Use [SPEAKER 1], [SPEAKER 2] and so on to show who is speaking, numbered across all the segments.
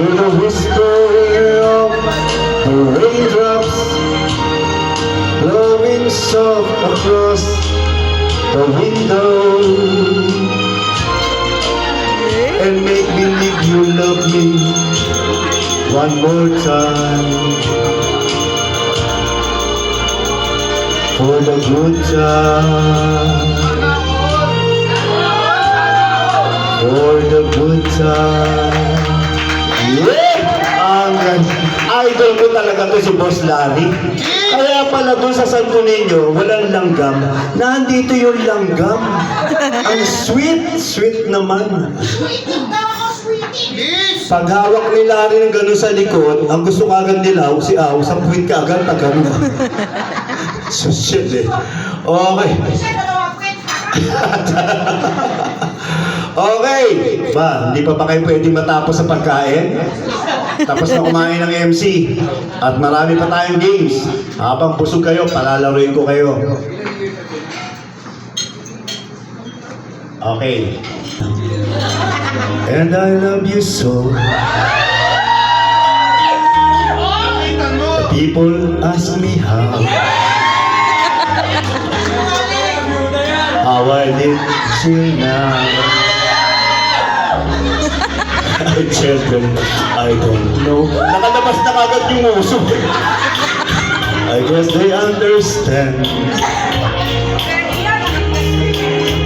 [SPEAKER 1] Hear the whisper of the raindrops blowing soft across the window, and make believe you love me one more time for the good time, for the good time. Ang idol ko talaga to si Boss Larry. Kaya pala doon sa Santo Niño, walang langgam. Nandito yung langgam. Ang sweet, sweet naman. Pag hawak ni Larry ng gano'n sa likod, ang gusto kagad nila, si Aw, sa puwit kagad, pag gano'n. So shit eh. Okay. Okay. Ba, hindi pa ba kayo pwedeng matapos sa pagkain? Tapos na kumain ng MC. At marami pa tayong games. Habang busog kayo, palalaruin ko kayo. Okay. And I love you so. The people ask me how I did till now. I tell them I don't know. Nakalabas na kagad yung uso. I guess they understand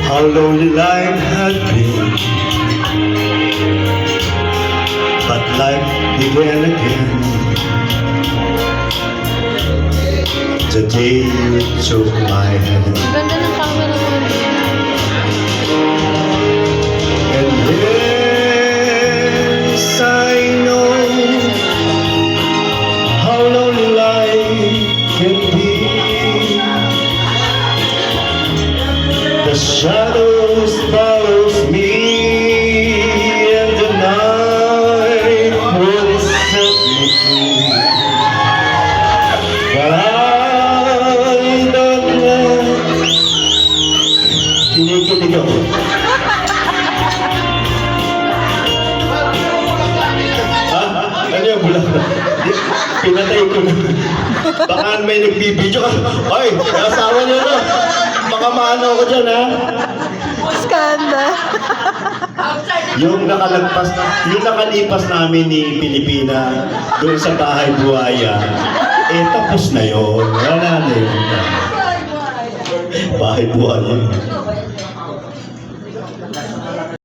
[SPEAKER 1] how lonely life had been. But life began again the day you took my hand.
[SPEAKER 2] Ganda ng camera mo.
[SPEAKER 1] And yes, I know how lonely life can be. The shadows follows me, and the night will set me free. But I don't know. Kinikilig ako. Ano yung bulan? Pinatay ko na. Baka may nagbibidyo ka. Oy, asawa niyo na. Baka maano ako dyan, ha?
[SPEAKER 2] Skanda.
[SPEAKER 1] Yung nakalipas namin ni Pilipina doon sa bahay buhaya, eh tapos na yun. Wala na yun. Bahay buhaya.